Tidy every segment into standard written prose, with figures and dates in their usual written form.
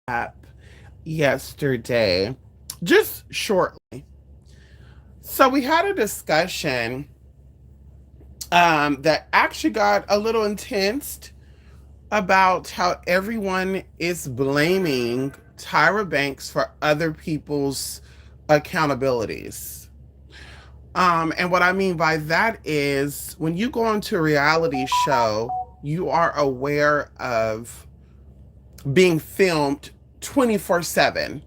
App yesterday, just shortly. So we had a discussion that actually got a little intense about how everyone is blaming Tyra Banks for other people's accountabilities. And what I mean by that is when you go into a reality show, you are aware of being filmed 24/7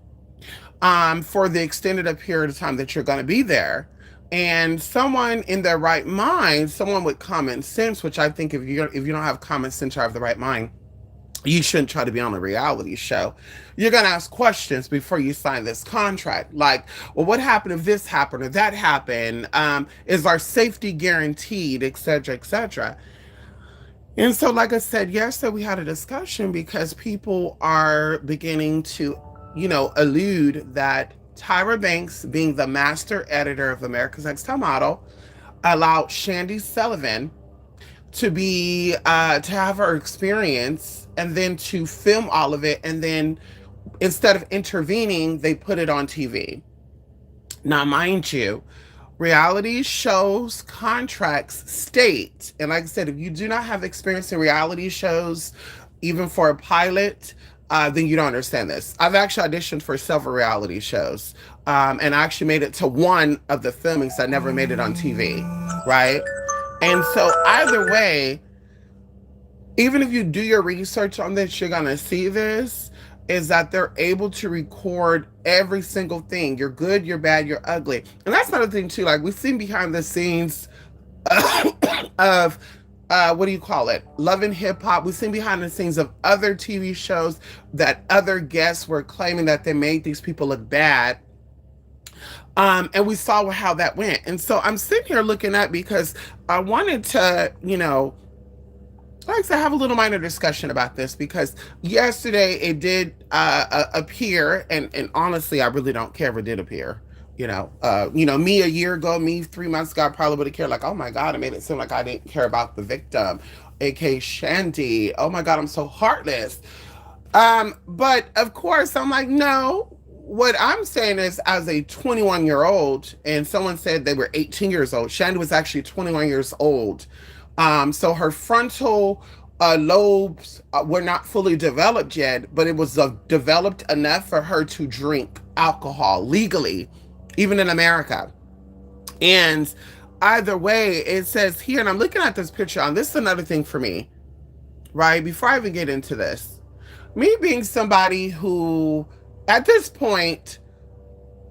for the extended period of time that you're going to be there. And someone in their right mind, someone with common sense, which I think if you don't have common sense or have the right mind, you shouldn't try to be on a reality show. You're going to ask questions before you sign this contract. Like, well, what happened if this happened or that happened? Is our safety guaranteed, et cetera, et cetera. And so, like I said, yesterday we had a discussion because people are beginning to, allude that Tyra Banks, being the master editor of America's Next Top Model, allowed Shandy Sullivan to have her experience and then to film all of it, and then instead of intervening, they put it on TV. Now, mind you, reality shows contracts state, and like I said, if you do not have experience in reality shows, even for a pilot, then you don't understand this. I've actually auditioned for several reality shows, and I actually made it to one of the filmings that never made it on TV, right? And so either way, even if you do your research on this, you're gonna see this is that they're able to record every single thing. You're good, you're bad, you're ugly. And that's another thing too. Like we've seen behind the scenes of what do you call it? Love and Hip Hop. We've seen behind the scenes of other TV shows that other guests were claiming that they made these people look bad. And we saw how that went. And so I'm sitting here looking at because I wanted to, like I said, have a little minor discussion about this because yesterday it did appear, and honestly, I really don't care if it did appear. Me a year ago, me 3 months ago, I probably would have cared. Like, oh my god, it made it seem like I didn't care about the victim, aka Shandy. Oh my god, I'm so heartless. But of course, I'm like, no. What I'm saying is, as a 21-year old, and someone said they were 18 years old, Shandy was actually 21 years old. So her frontal lobes were not fully developed yet, but it was developed enough for her to drink alcohol legally, even in America. And either way, it says here, and I'm looking at this picture, and this is another thing for me, right? Before I even get into this, me being somebody who, at this point,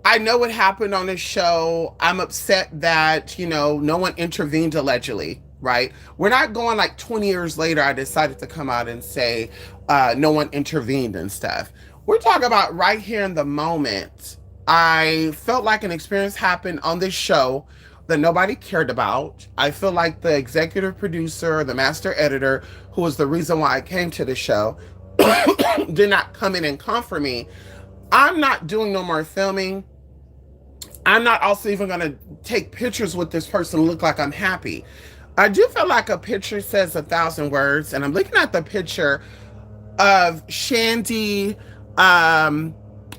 I know what happened on this show. I'm upset that, no one intervened allegedly, right? We're not going like 20 years later, I decided to come out and say no one intervened and stuff. We're talking about right here in the moment. I felt like an experience happened on this show that nobody cared about. I feel like the executive producer, the master editor, who was the reason why I came to the show, did not come in and comfort me. I'm not doing no more filming. I'm not also even going to take pictures with this person and look like I'm happy. I do feel like a picture says 1,000 words, and I'm looking at the picture of Shandy,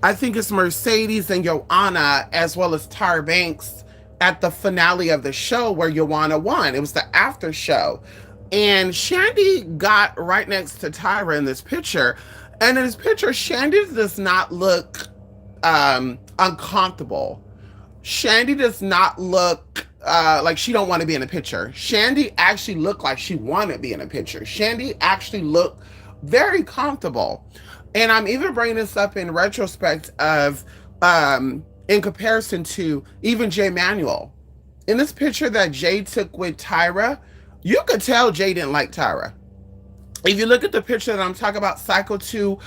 I think it's Mercedes and Joanna, as well as Tyra Banks at the finale of the show where Joanna won. It was the after show. And Shandy got right next to Tyra in this picture. And in this picture, Shandy does not look uncomfortable. Shandy does not look like she don't want to be in a picture. Shandy actually looked like she wanted to be in a picture. Shandy actually looked very comfortable. And I'm even bringing this up in retrospect of in comparison to even Jay Manuel. In this picture that Jay took with Tyra, you could tell Jay didn't like Tyra. If you look at the picture that I'm talking about, Cycle 2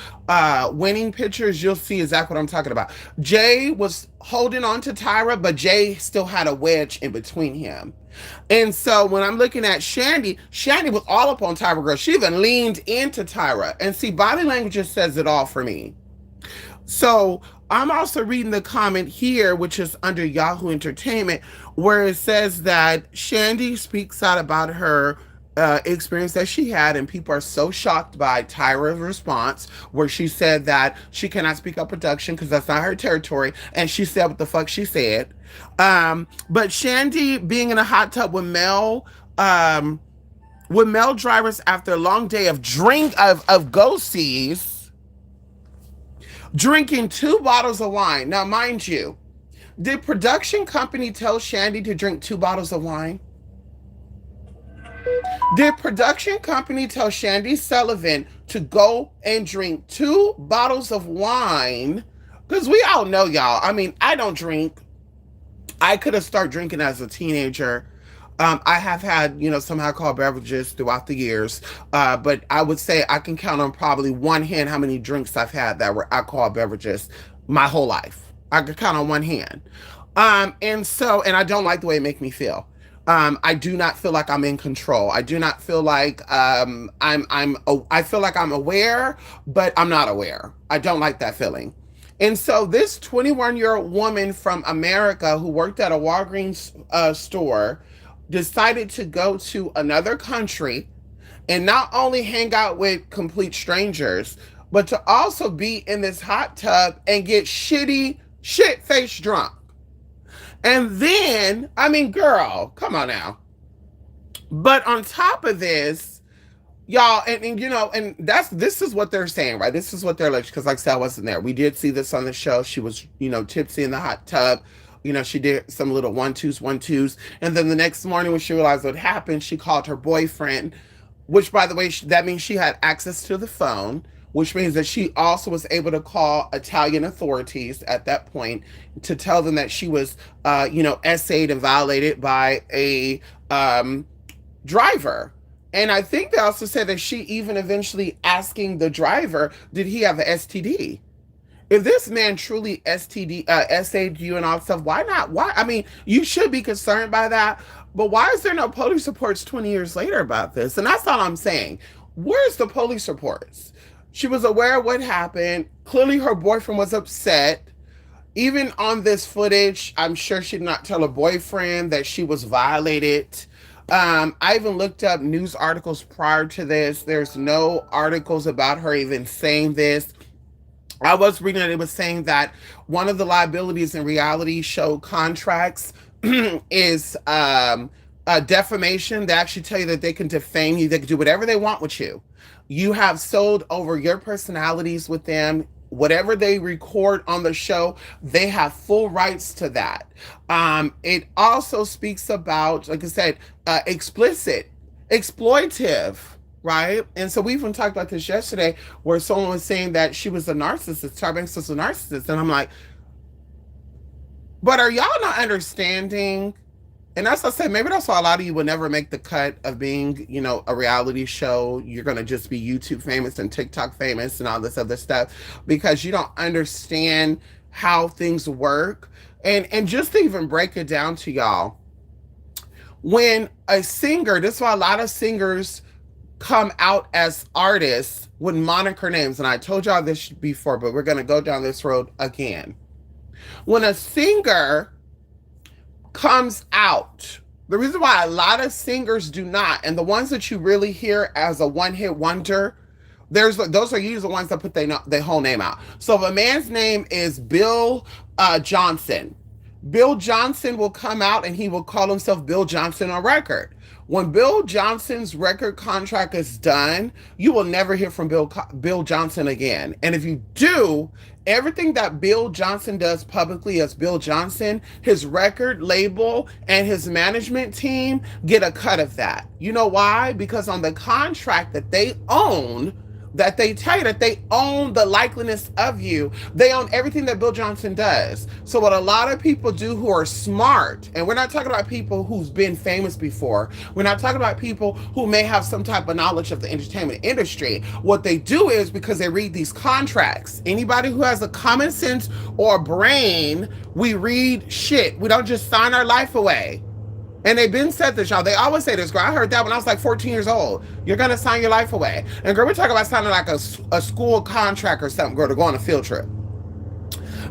winning pictures, you'll see exactly what I'm talking about. Jay was holding on to Tyra, but Jay still had a wedge in between him. And so when I'm looking at Shandy, Shandy was all up on Tyra girl. She even leaned into Tyra. And see, body language just says it all for me. So I'm also reading the comment here, which is under Yahoo Entertainment, where it says that Shandy speaks out about her experience that she had, and people are so shocked by Tyra's response, where she said that she cannot speak up production because that's not her territory, and she said what the fuck she said. But Shandy being in a hot tub with male drivers after a long day of go-sees, drinking 2 bottles of wine. Now, mind you, did production company tell Shandy to drink 2 bottles of wine? Did production company tell Shandy Sullivan to go and drink 2 bottles of wine? Because we all know, y'all. I mean, I don't drink. I could have started drinking as a teenager. I have had, some alcohol beverages throughout the years, but I would say I can count on probably one hand how many drinks I've had that were alcohol beverages my whole life. I could count on one hand. And I don't like the way it make me feel. I do not feel like I'm in control. I do not feel like I feel like I'm aware, but I'm not aware. I don't like that feeling. And so this 21-year-old woman from America who worked at a Walgreens store decided to go to another country and not only hang out with complete strangers, but to also be in this hot tub and get shit-faced drunk. And then, I mean, girl, come on now. But on top of this, y'all, and this is what they're saying, right? This is what they're like, because like I said, I wasn't there. We did see this on the show. She was, tipsy in the hot tub. She did some little one twos. And then the next morning when she realized what happened, she called her boyfriend, which by the way, that means she had access to the phone, which means that she also was able to call Italian authorities at that point to tell them that she was, essayed and violated by a driver. And I think they also said that she even eventually asking the driver, did he have an STD? If this man truly essayed you and all that stuff, why not? Why? I mean, you should be concerned by that. But why is there no police reports 20 years later about this? And that's all I'm saying. Where's the police reports? She was aware of what happened. Clearly, her boyfriend was upset. Even on this footage, I'm sure she did not tell her boyfriend that she was violated. I even looked up news articles prior to this. There's no articles about her even saying this. I was reading that it was saying that one of the liabilities in reality show contracts is defamation. They actually tell you that they can defame you. They can do whatever they want with you. You have sold over your personalities with them. Whatever they record on the show, they have full rights to that. It also speaks about, like I said, explicit, exploitive, right? And so we even talked about this yesterday where someone was saying that she was a narcissist, Tyra Banks was a narcissist. And I'm like, but are y'all not understanding? And that's what I said, maybe that's why a lot of you will never make the cut of being, a reality show. You're going to just be YouTube famous and TikTok famous and all this other stuff because you don't understand how things work. And just to even break it down to y'all, when a singer, this is why a lot of singers come out as artists with moniker names. And I told y'all this before, but we're going to go down this road again. When a singer comes out, the reason why a lot of singers do not, and the ones that you really hear as a one-hit wonder, those are usually the ones that put their whole name out. So if a man's name is Bill Johnson, Bill Johnson will come out and he will call himself Bill Johnson on record. When Bill Johnson's record contract is done, you will never hear from Bill Johnson again. And if you do, everything that Bill Johnson does publicly as Bill Johnson, his record label and his management team get a cut of that. You know why? Because on the contract that they own, that they tell you that they own the likeliness of you. They own everything that Bill Johnson does. So what a lot of people do who are smart, and we're not talking about people who's been famous before. We're not talking about people who may have some type of knowledge of the entertainment industry. What they do is because they read these contracts. Anybody who has a common sense or brain, we read shit. We don't just sign our life away. And they've been said this, y'all. They always say this, girl. I heard that when I was like 14 years old. You're going to sign your life away. And girl, we're talking about signing like a school contract or something, girl, to go on a field trip.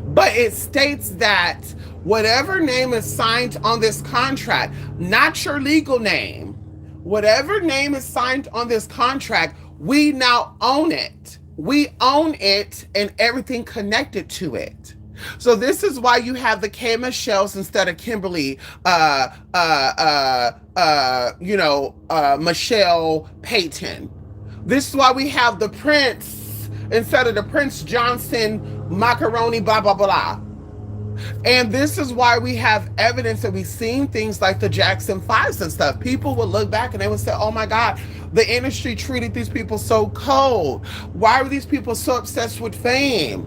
But it states that whatever name is signed on this contract, not your legal name, Whatever name is signed on this contract, we now own it. We own it and everything connected to it. So this is why you have the K Michelle's instead of Kimberly, Michelle Payton. This is why we have the Prince instead of the Prince Johnson macaroni, blah, blah, blah. And this is why we have evidence that we've seen things like the Jackson Fives and stuff. People would look back and they would say, oh my God, the industry treated these people so cold. Why were these people so obsessed with fame?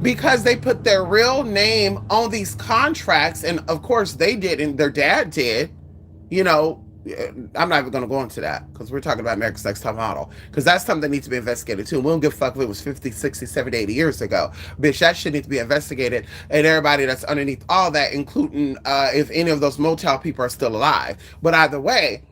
Because they put their real name on these contracts. And of course they did, and their dad did. You know, I'm not even going to go into that because we're talking about America's Next Top Model, because that's something that needs to be investigated too. We don't give a fuck if it was 50, 60, 70, 80 years ago. Bitch, that shit needs to be investigated, and everybody that's underneath all that, including if any of those motel people are still alive. But either way,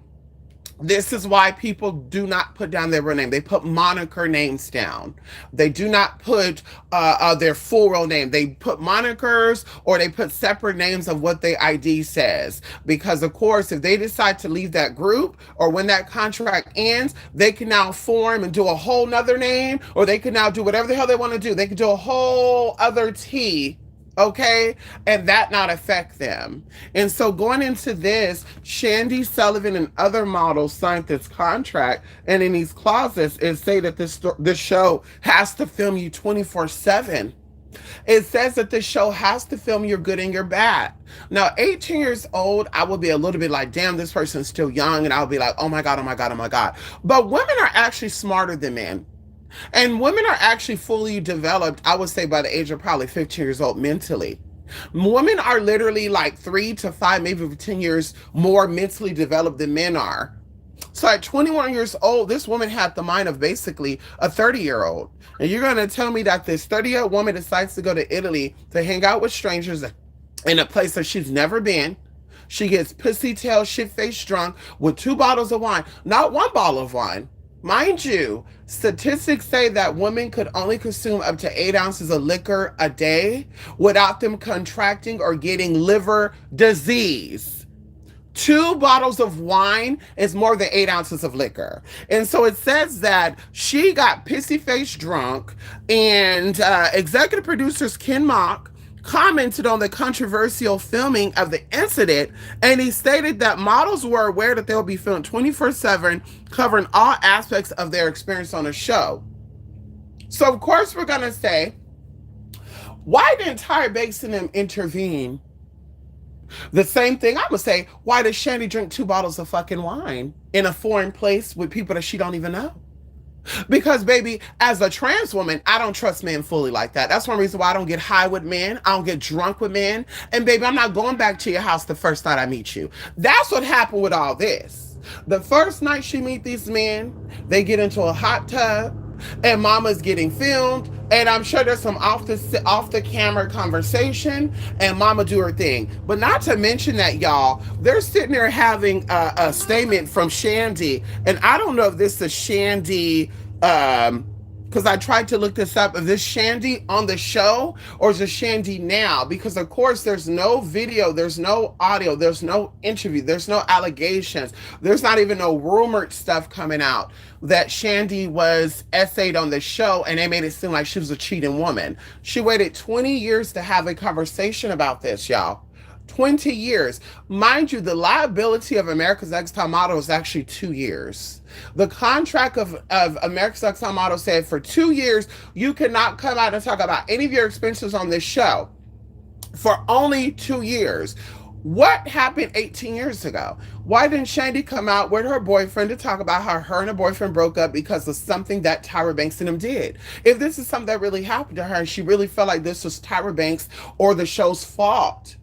this is why people do not put down their real name. They put moniker names down. They do not put their full real name. They put monikers, or they put separate names of what their ID says. Because, of course, if they decide to leave that group, or when that contract ends, they can now form and do a whole nother name, or they can now do whatever the hell they want to do. They can do a whole other T, okay, and that not affect them. And so going into this, Shandy Sullivan and other models signed this contract, and in these clauses it say that this show has to film you 24/7. It says that this show has to film your good and your bad. Now, 18 years old, I will be a little bit like, damn, this person's still young, and I'll be like, oh my God, oh my God, oh my God. But women are actually smarter than men. And women are actually fully developed, I would say, by the age of probably 15 years old mentally. Women are literally like 3 to 5, maybe 10 years more mentally developed than men are. So at 21 years old, this woman had the mind of basically a 30-year-old. And you're going to tell me that this 30-year-old woman decides to go to Italy to hang out with strangers in a place that she's never been. She gets pussy tail, shit-faced drunk with 2 bottles of wine, not 1 bottle of wine. Mind you, statistics say that women could only consume up to 8 ounces of liquor a day without them contracting or getting liver disease. 2 bottles of wine is more than 8 ounces of liquor. And so it says that she got pissy-faced drunk, and executive producers Ken Mock commented on the controversial filming of the incident, and he stated that models were aware that they'll be filmed 24/7, covering all aspects of their experience on the show. So of course we're gonna say, why didn't Tyra Banks and them intervene? The same thing I'm gonna say, why does Shandy drink 2 bottles of fucking wine in a foreign place with people that she don't even know? Because, baby, as a trans woman, I don't trust men fully like that. That's one reason why I don't get high with men. I don't get drunk with men. And, baby, I'm not going back to your house the first night I meet you. That's what happened with all this. The first night she meet these men, they get into a hot tub, and mama's getting filmed, and I'm sure there's some off the camera conversation, and mama do her thing. But not to mention that, y'all, they're sitting there having a statement from Shandy, and I don't know if this is Shandy, because I tried to look this up, if this Shandy on the show or is it Shandy now? Because of course there's no video, there's no audio, there's no interview, there's no allegations, there's not even no rumored stuff coming out that Shandy was essayed on the show, and they made it seem like she was a cheating woman. She waited 20 years to have a conversation about this, y'all. 20 years. Mind you, the liability of America's Next Top Model is actually 2 years. The contract of America's Next Top Model said for 2 years, you cannot come out and talk about any of your expenses on this show for only 2 years. What happened 18 years ago? Why didn't Shandy come out with her boyfriend to talk about how her and her boyfriend broke up because of something that Tyra Banks and him did? If this is something that really happened to her and she really felt like this was Tyra Banks or the show's fault,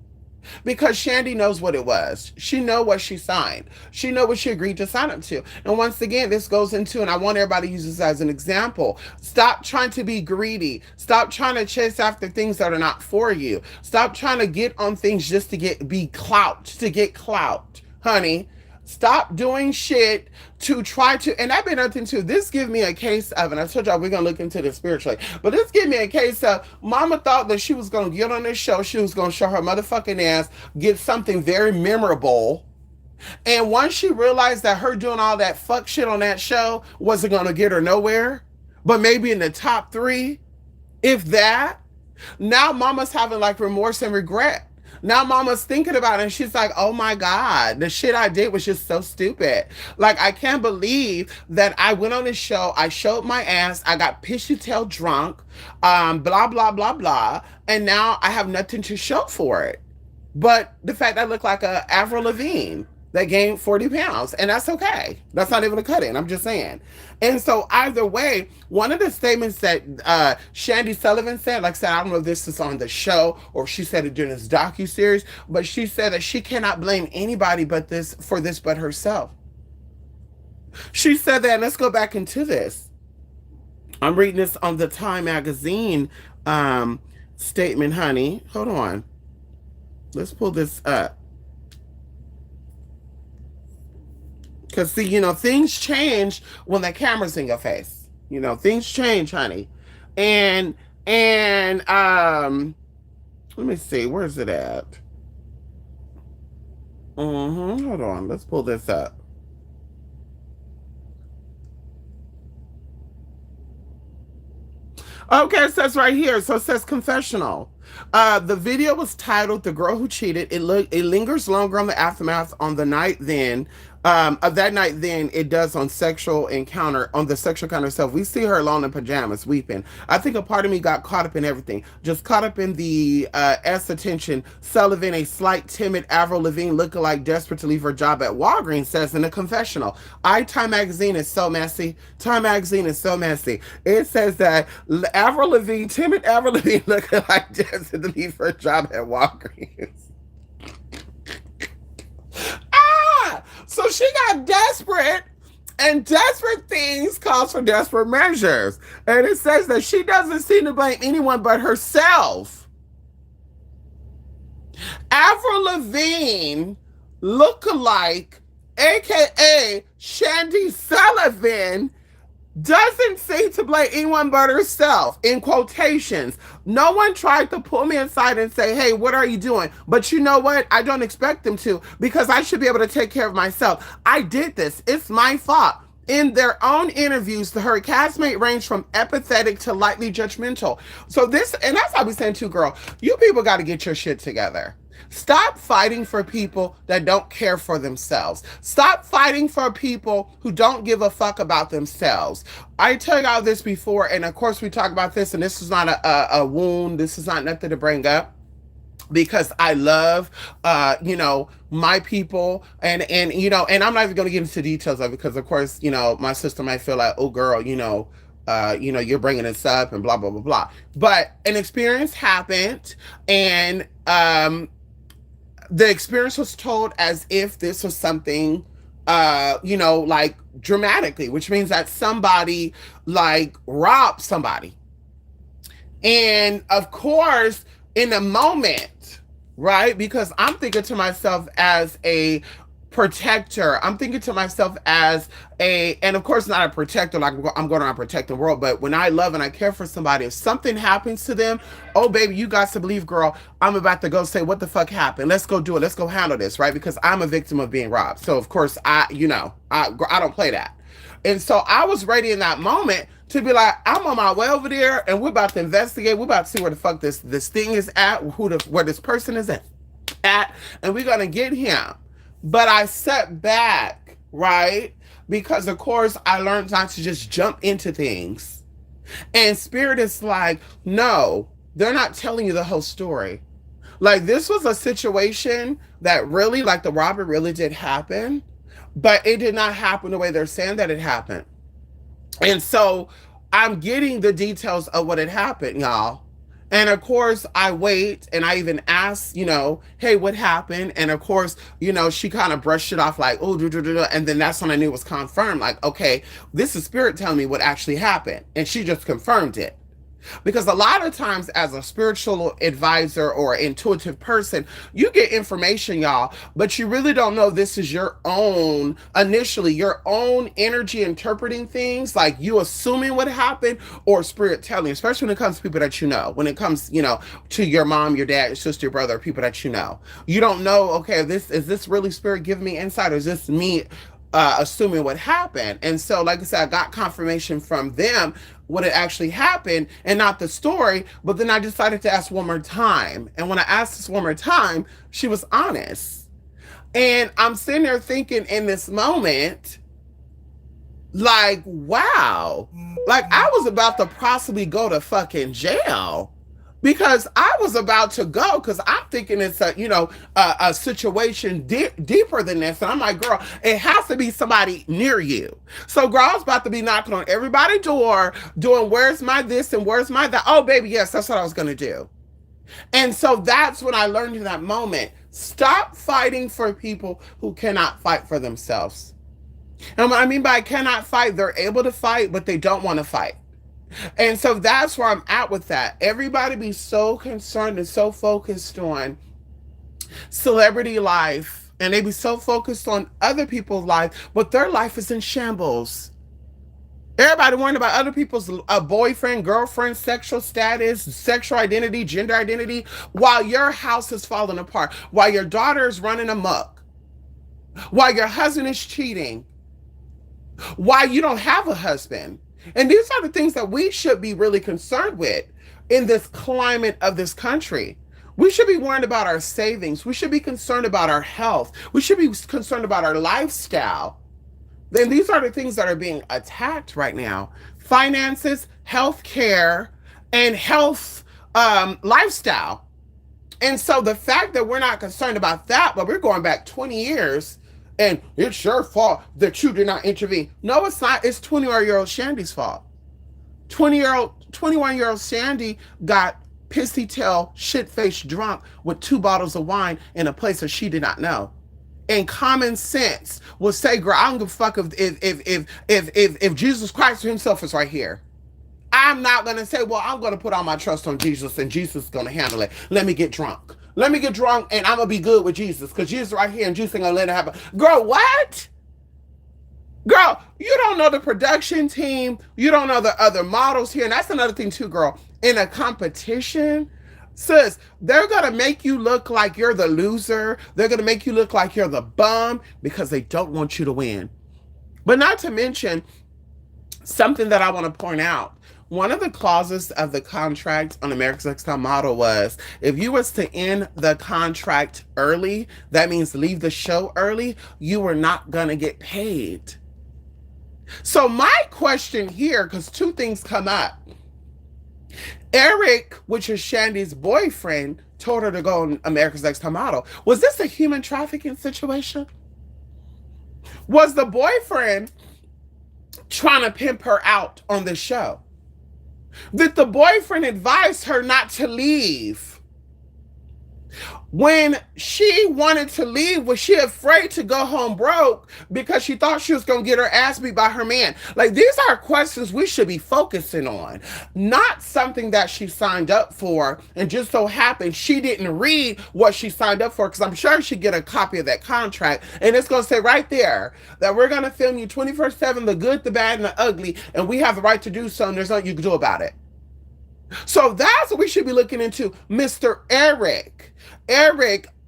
because Shandy knows what it was. She know what she signed. She know what she agreed to sign up to. And once again, this goes into, and I want everybody to use this as an example, stop trying to be greedy. Stop trying to chase after things that are not for you. Stop trying to get on things just to get clout, honey. Stop doing shit to try to, and I've been nothing too. This give me a case of, and I told y'all we're gonna look into this spiritually, but this give me a case of mama thought that she was gonna get on this show, she was gonna show her motherfucking ass, get something very memorable, And once she realized that her doing all that fuck shit on that show wasn't going to get her nowhere, but maybe in the top three, if that, now mama's having like remorse and regret. Now mama's thinking about it and she's like, oh my God, the shit I did was just so stupid. Like, I can't believe that I went on this show, I showed my ass, I got pissy tail drunk, blah, blah, blah, blah. And now I have nothing to show for it. But the fact I look like a Avril Lavigne that gained 40 pounds, and that's okay. That's not even a cut in. I'm just saying. And so either way, one of the statements that Shandy Sullivan said, like I said, I don't know if this is on the show or if she said it during this docu-series, but she said that she cannot blame anybody but this for this but herself. She said that, and let's go back into this. I'm reading this on the Time magazine statement, honey. Hold on. Let's pull this up. Because, see, things change when the camera's in your face. Things change, honey. And, let me see. Where's it at? Hold on. Let's pull this up. Okay, it says right here. So it says confessional. The video was titled "The Girl Who Cheated." It lingers longer on the aftermath on the night then of that night than it does on the sexual encounter itself. We see her alone in pajamas, weeping. I think a part of me got caught up in everything, just caught up in the S attention. Sullivan, a slight, timid Avril Lavigne lookalike, desperate to leave her job at Walgreens, says in a confessional. Time magazine is so messy. Time magazine is so messy. It says that Avril Lavigne, timid Avril Lavigne lookalike, desperate to leave her job at Walgreens. So she got desperate, and desperate things cause for desperate measures. And it says that she doesn't seem to blame anyone but herself. Avril Lavigne lookalike, aka Shandy Sullivan, doesn't seem to blame anyone but herself, in quotations. No one tried to pull me aside and say, hey, what are you doing? But you know what? I don't expect them to, because I should be able to take care of myself. I did this. It's my fault. In their own interviews, her castmate ranged from empathetic to lightly judgmental. So this, and that's how I was saying too, girl, you people got to get your shit together. Stop fighting for people that don't care for themselves. Stop fighting for people who don't give a fuck about themselves. I tell y'all this before, and of course we talk about this, and this is not a wound. This is not nothing to bring up, because I love, my people, and and I'm not even going to get into details of it, because of course, my sister might feel like, oh girl, you're bringing this up and blah blah blah blah. But an experience happened, and the experience was told as if this was something, like dramatically, which means that somebody like robbed somebody. And of course, in a moment, right? Because I'm thinking to myself as a protector. I'm thinking to myself as and of course not a protector, like I'm going around protecting the world, but when I love and I care for somebody, if something happens to them, oh baby, you got to believe, girl, I'm about to go say, what the fuck happened? Let's go do it. Let's go handle this, right? Because I'm a victim of being robbed. So of course I don't play that. And so I was ready in that moment to be like, I'm on my way over there and we're about to investigate. We're about to see where the fuck this thing is at, where this person is at, and we're gonna get him. But I sat back, right? Because of course I learned not to just jump into things. And Spirit is like, no, they're not telling you the whole story. Like, this was a situation that really, like, the robbery really did happen, but it did not happen the way they're saying that it happened. And so I'm getting the details of what had happened, y'all. And of course, I wait and I even ask, hey, what happened? And of course, she kind of brushed it off like, oh, and then that's when I knew it was confirmed. Like, okay, this is Spirit telling me what actually happened. And she just confirmed it. Because a lot of times, as a spiritual advisor or intuitive person, you get information, y'all, but you really don't know this is your own, initially, your own energy interpreting things, like you assuming what happened or spirit telling, especially when it comes to people that you know. When it comes, to your mom, your dad, your sister, your brother, people that you know. You don't know, okay, this really spirit giving me insight, or is this me assuming what happened? And so, like I said, I got confirmation from them what had actually happened and not the story. But then I decided to ask one more time. And when I asked this one more time, she was honest. And I'm sitting there thinking in this moment, like, wow, like I was about to possibly go to fucking jail because I was about to go because I'm thinking it's a situation deeper than this, and I'm like, girl, it has to be somebody near you. So, girl, I was about to be knocking on everybody's door, doing where's my this and where's my that. Oh, baby, yes, that's what I was gonna do. And so that's when I learned in that moment: stop fighting for people who cannot fight for themselves. And what I mean by cannot fight, they're able to fight, but they don't want to fight. And so that's where I'm at with that. Everybody be so concerned and so focused on celebrity life, and they be so focused on other people's life, but their life is in shambles. Everybody worrying about other people's boyfriend, girlfriend, sexual status, sexual identity, gender identity, while your house is falling apart, while your daughter is running amok, while your husband is cheating, while you don't have a husband. And these are the things that we should be really concerned with in this climate of this country. We should be worried about our savings. We should be concerned about our health. We should be concerned about our lifestyle. Then these are the things that are being attacked right now: finances, health care, and health lifestyle. And so the fact that we're not concerned about that, but we're going back 20 years and it's your fault that you did not intervene. No, it's not. It's 21-year-old Shandy's fault. 21-year-old Shandy got pissy tail, shit faced drunk with 2 bottles of wine in a place that she did not know. And common sense will say, girl, I don't give a fuck if Jesus Christ himself is right here. I'm not going to say, well, I'm going to put all my trust on Jesus and Jesus is going to handle it. Let me get drunk. Let me get drunk and I'm going to be good with Jesus because Jesus is right here and Jesus ain't going to let it happen. Girl, what? Girl, you don't know the production team. You don't know the other models here. And that's another thing too, girl. In a competition, sis, they're going to make you look like you're the loser. They're going to make you look like you're the bum because they don't want you to win. But not to mention something that I want to point out. One of the clauses of the contract on America's Next Top Model was if you was to end the contract early, that means leave the show early, you were not going to get paid. So my question here, because 2 things come up. Eric, which is Shandy's boyfriend, told her to go on America's Next Top Model. Was this a human trafficking situation? Was the boyfriend trying to pimp her out on the show? Did the boyfriend advise her not to leave? When she wanted to leave, was she afraid to go home broke because she thought she was going to get her ass beat by her man? Like, these are questions we should be focusing on, not something that she signed up for and just so happened she didn't read what she signed up for, because I'm sure she'd get a copy of that contract and it's going to say right there that we're going to film you 24/7, the good, the bad, and the ugly, and we have the right to do so and there's nothing you can do about it. So that's what we should be looking into. Mr. Eric,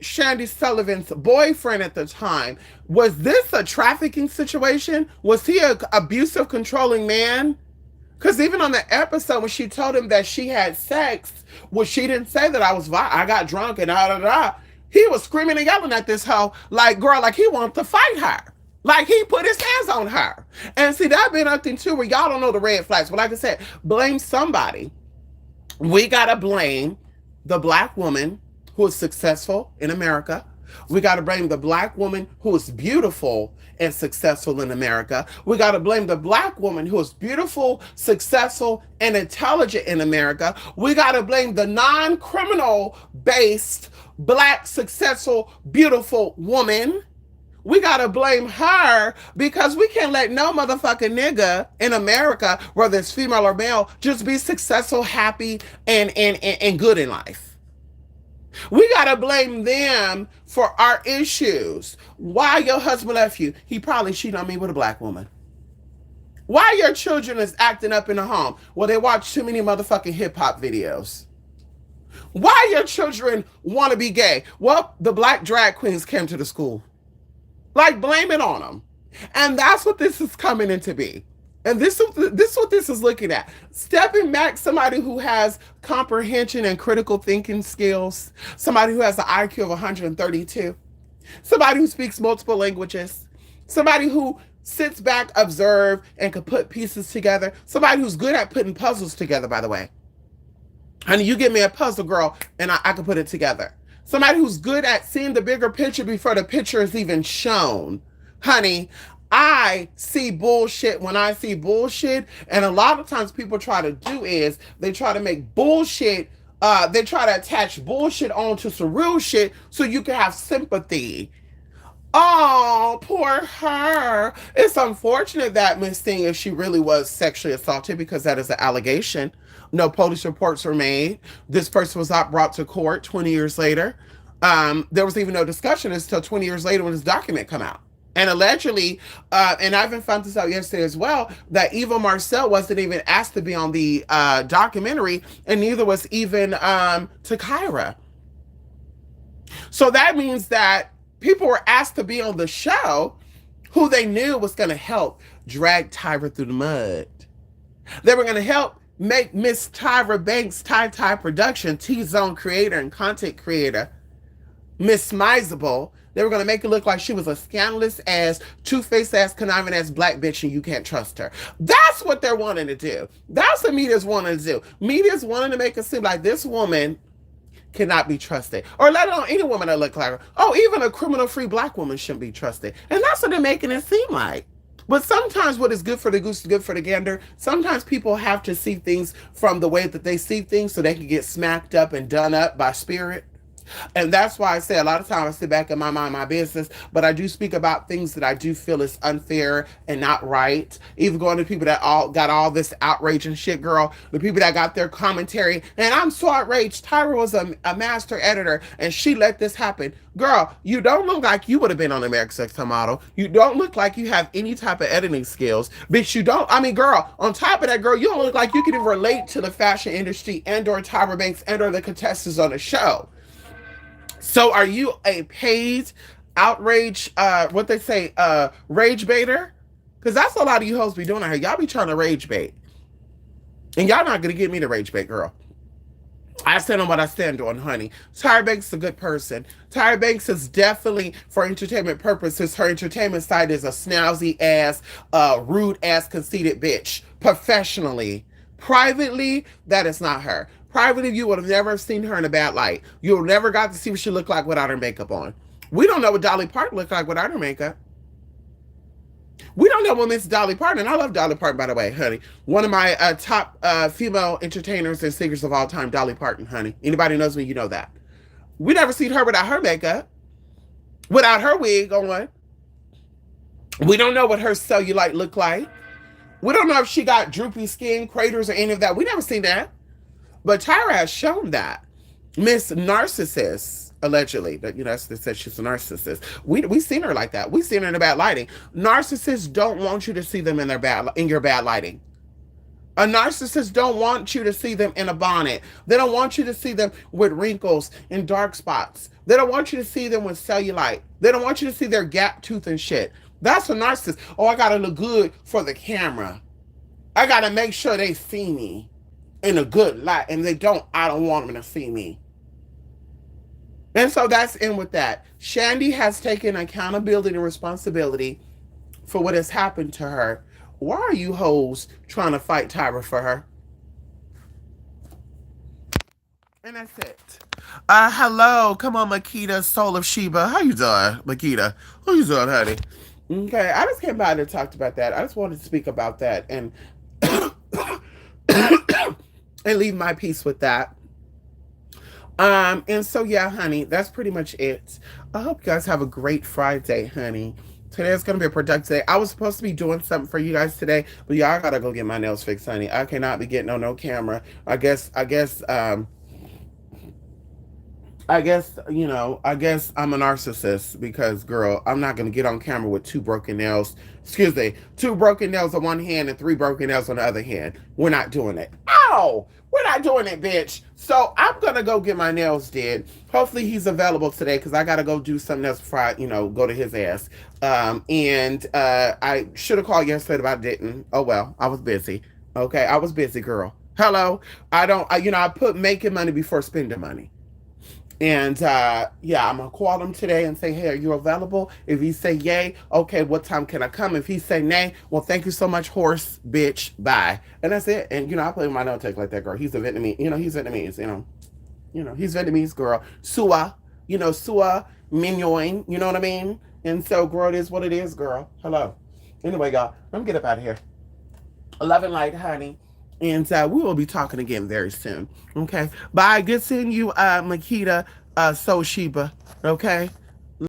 Shandy Sullivan's boyfriend at the time, was this a trafficking situation? Was he an abusive, controlling man? Because even on the episode when she told him that she had sex, well, she didn't say that I got drunk and da da da. He was screaming and yelling at this hoe, like, girl, like he wanted to fight her. Like he put his hands on her. And see, that been nothing too where y'all don't know the red flags. But like I said, blame somebody. We got to blame the Black woman who is successful in America. We got to blame the Black woman who is beautiful and successful in America. We got to blame the Black woman who is beautiful, successful, and intelligent in America. We got to blame the non-criminal based Black, successful, beautiful woman. we gotta blame her because we can't let no motherfucking nigga in America, whether it's female or male, just be successful, happy, and good in life. We gotta blame them for our issues. Why your husband left you? He probably cheated on me with a black woman. Why your children is acting up in the home? Well, they watch too many motherfucking hip hop videos. Why your children want to be gay? Well, the black drag queens came to the school. Like, blame it on them. And that's what this is coming into be. And this is what this is looking at. Stepping back, somebody who has comprehension and critical thinking skills, somebody who has an IQ of 132, somebody who speaks multiple languages, somebody who sits back, observe, and can put pieces together, somebody who's good at putting puzzles together, by the way. Honey, you give me a puzzle, girl, and I can put it together. Somebody who's good at seeing the bigger picture before the picture is even shown. Honey, I see bullshit when I see bullshit. And a lot of times people try to do is they try to make bullshit, they try to attach bullshit onto some real shit so you can have sympathy. Oh, poor her. It's unfortunate that Miss Thing, if she really was sexually assaulted, because that is an allegation. No police reports were made. This person was not brought to court 20 years later. There was even no discussion until 20 years later when this document come out. And allegedly, and I even found this out yesterday as well, that Eva Marcel wasn't even asked to be on the documentary, and neither was even Takira. So that means that people were asked to be on the show who they knew was going to help drag Tyra through the mud. They were going to help make Miss Tyra Banks, Ty Production, T-Zone creator and content creator, Miss Mizeable. They were going to make it look like she was a scandalous ass, two-faced ass, conniving ass black bitch and you can't trust her. That's what they're wanting to do. That's what media's wanting to do. Media's wanting to make it seem like this woman cannot be trusted. Or let alone any woman that look like her. Oh, even a criminal-free black woman shouldn't be trusted. And that's what they're making it seem like. But sometimes what is good for the goose is good for the gander. Sometimes people have to see things from the way that they see things so they can get smacked up and done up by spirit. And that's why I say a lot of times I sit back and mind my business, but I do speak about things that I do feel is unfair and not right. Even going to people that all got all this outrage and shit, girl. The people that got their commentary, and I'm so outraged. Tyra was a master editor, and she let this happen. Girl, you don't look like you would have been on America's Next Top Model. You don't look like you have any type of editing skills. Bitch, you don't. I mean, girl, on top of that, girl, you don't look like you can even relate to the fashion industry and or Tyra Banks and or the contestants on the show. So are you a paid outrage, what they say, rage baiter? Because that's a lot of you hoes be doing out here. Y'all be trying to rage bait. And y'all not going to get me to rage bait, girl. I stand on what I stand on, honey. Tyra Banks is a good person. Tyra Banks is definitely, for entertainment purposes, her entertainment side is a snazzy ass, rude ass, conceited bitch. Professionally. Privately, that is not her. Privately, you would have never seen her in a bad light. You would never got to see what she looked like without her makeup on. We don't know what Dolly Parton looked like without her makeup. We don't know what Miss Dolly Parton, and I love Dolly Parton, by the way, honey. One of my top female entertainers and singers of all time, Dolly Parton, honey. Anybody knows me, you know that. We never seen her without her makeup, without her wig on. We don't know what her cellulite looked like. We don't know if she got droopy skin, craters, or any of that. We never seen that. But Tyra has shown that. Miss Narcissist, allegedly, that, you know, they said she's a narcissist. We seen her like that. We seen her in a bad lighting. Narcissists don't want you to see them in your bad lighting. A narcissist don't want you to see them in a bonnet. They don't want you to see them with wrinkles and dark spots. They don't want you to see them with cellulite. They don't want you to see their gap tooth and shit. That's a narcissist. Oh, I gotta look good for the camera. I gotta make sure they see me in a good light, and they don't, I don't want them to see me. And so that's in with that. Shandy has taken accountability and responsibility for what has happened to her. Why are you hoes trying to fight Tyra for her? And that's it. Hello, come on, Makita, Soul of Sheba. How you doing, Makita? How you doing, honey? Okay, I just came by and talked about that. I just wanted to speak about that and and leave my piece with that. And so yeah, honey, that's pretty much it. I hope you guys have a great Friday, honey. Today is gonna be a productive day. I was supposed to be doing something for you guys today, but yeah, I gotta go get my nails fixed, honey. I cannot be getting on no camera. I guess I'm a narcissist because, girl, I'm not going to get on camera with two broken nails. Excuse me, two broken nails on one hand and three broken nails on the other hand. We're not doing it. Ow! We're not doing it, bitch. So I'm going to go get my nails did. Hopefully he's available today because I got to go do something else before I, go to his ass. I should have called yesterday, but I didn't. Oh, well, I was busy. Okay, I was busy, girl. Hello. I put making money before spending money. And yeah, I'm gonna call him today and say, hey, are you available? If he say yay, okay, what time can I come? If he say nay, well, thank you so much, horse, bitch, bye. And that's it. And I play with my note take like that, girl. He's a Vietnamese, he's Vietnamese, he's Vietnamese, girl. Sua, Sua Mignon, you know what I mean? And so, girl, it is what it is, girl. Hello. Anyway, y'all, let me get up out of here. Love and light, honey. And we will be talking again very soon. Okay. Bye. Good seeing you, Makita So Sheba. Okay.